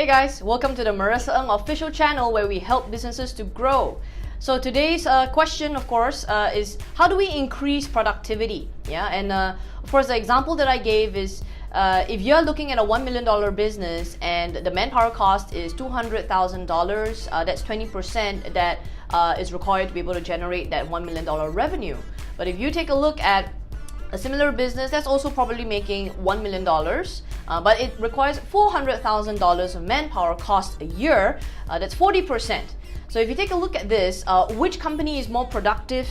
Hey guys, welcome to the Maresa Ng official channel where we help businesses to grow. So today's question, of course, is how do we increase productivity? Yeah, and of course, the example that I gave is if you're looking at a $1 million business and the manpower cost is $200,000, that's 20% that is required to be able to generate that $1 million revenue. But if you take a look at a similar business that's also probably making $1 million, but it requires $400,000 of manpower cost a year, that's 40%. So if you take a look at this, which company is more productive?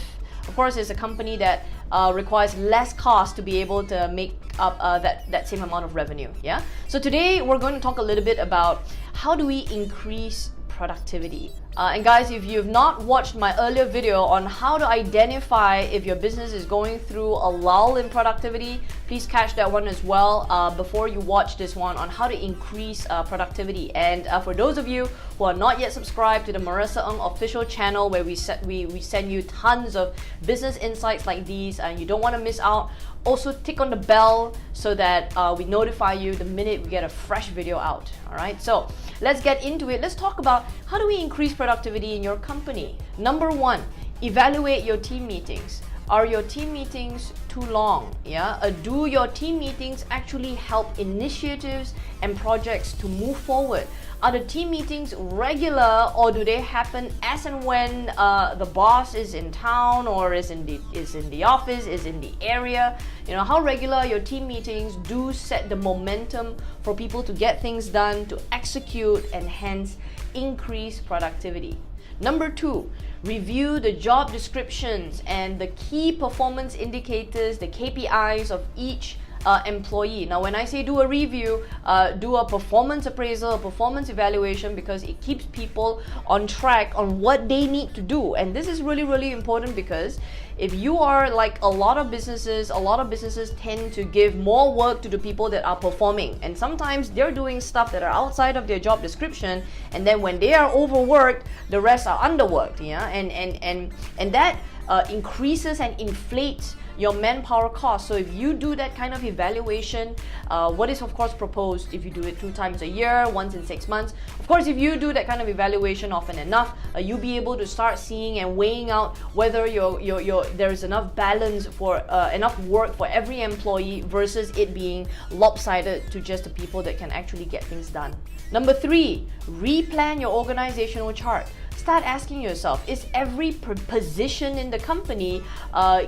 Of course, it's a company that requires less cost to be able to make up that same amount of revenue. Yeah. So today we're going to talk a little bit about how do we increase productivity. And guys, if you've not watched my earlier video on how to identify if your business is going through a lull in productivity, please catch that one as well before you watch this one on how to increase productivity. And for those of you who are not yet subscribed to the Maresa Ng official channel where we send you tons of business insights like these and you don't want to miss out, also tick on the bell so that we notify you the minute we get a fresh video out. Alright, so let's get into it. Let's talk about how do we increase productivity in your company. Number one, evaluate your team meetings. Are your team meetings too long? Yeah, do your team meetings actually help initiatives and projects to move forward? Are the team meetings regular, or do they happen as and when the boss is in town or is in the office, is in the area? You know, how regular your team meetings do set the momentum for people to get things done, to execute, and hence increase productivity. Number two, review the job descriptions and the key performance indicators, the KPIs of each employee. Now, when I say do a review, do a performance appraisal, a performance evaluation, because it keeps people on track on what they need to do. And this is really, really important because if you are like a lot of businesses tend to give more work to the people that are performing. And sometimes they're doing stuff that are outside of their job description. And then when they are overworked, the rest are underworked. Yeah, and that increases and inflates your manpower cost. So if you do that kind of evaluation, what is of course proposed, if you do it 2 times a year, once in 6 months, of course if you do that kind of evaluation often enough, you'll be able to start seeing and weighing out whether there's enough balance for enough work for every employee versus it being lopsided to just the people that can actually get things done. Number 3, replan your organizational chart. Start asking yourself, is every position in the company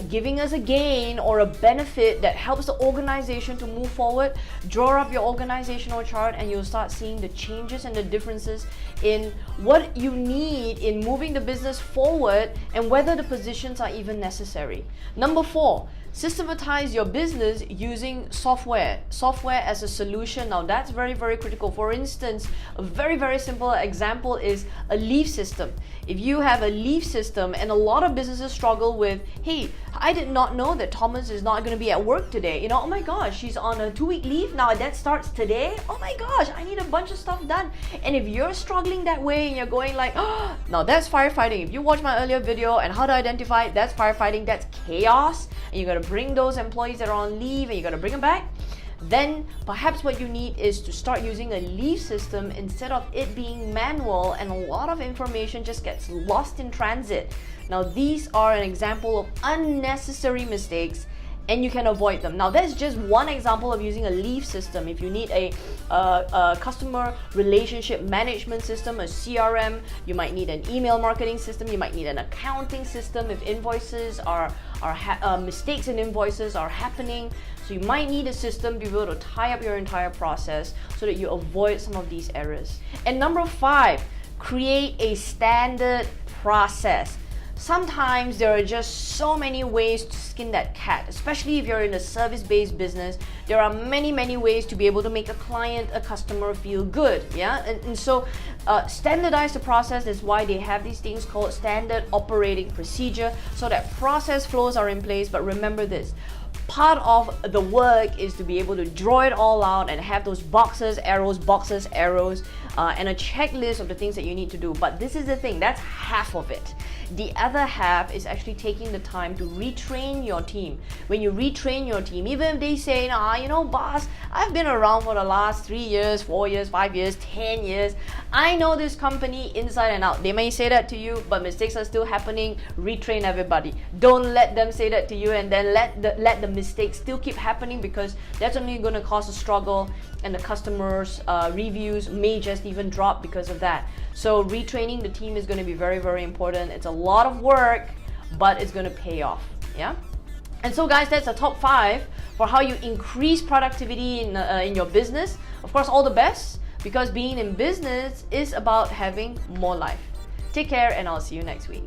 giving us a gain or a benefit that helps the organization to move forward? Draw up your organizational chart and you'll start seeing the changes and the differences in what you need in moving the business forward and whether the positions are even necessary. Number 4, systematize your business using software as a solution. Now that's very, very critical. For instance, a very, very simple example is a leave system. If you have a leave system, and a lot of businesses struggle with, hey, I did not know that Thomas is not going to be at work today. You know, oh my gosh, she's on a 2-week leave now, that starts today. Oh my gosh, I need a bunch of stuff done. And if you're struggling that way and you're going like, oh, now that's firefighting. If you watch my earlier video and how to identify, that's firefighting, that's chaos, and you got to bring those employees that are on leave and you got to bring them back, then perhaps what you need is to start using a leave system instead of it being manual, and a lot of information just gets lost in transit. Now these are an example of unnecessary mistakes and you can avoid them. Now that's just one example of using a leave system. If you need a customer relationship management system, a CRM, you might need an email marketing system, you might need an accounting system if invoices are mistakes in invoices are happening. So you might need a system to be able to tie up your entire process so that you avoid some of these errors. And number 5, create a standard process. Sometimes there are just so many ways to skin that cat, especially if you're in a service-based business. There are many, many ways to be able to make a client, a customer feel good. Yeah, and so standardize the process. Is why they have these things called standard operating procedure, so that process flows are in place. But remember this, part of the work is to be able to draw it all out and have those boxes, arrows, and a checklist of the things that you need to do. But this is the thing, that's half of it. The other half is actually taking the time to retrain your team. When you retrain your team, even if they say, boss, I've been around for the last 3 years, 4 years, 5 years, 10 years. I know this company inside and out. They may say that to you, but mistakes are still happening. Retrain everybody. Don't let them say that to you and then let the mistakes still keep happening, because that's only going to cause a struggle, and the customers' reviews may just even drop because of that. So retraining the team is going to be very, very important. It's a lot of work, but it's going to pay off. Yeah. And so guys, that's the top 5 for how you increase productivity in your business. Of course, all the best, because being in business is about having more life. Take care, and I'll see you next week.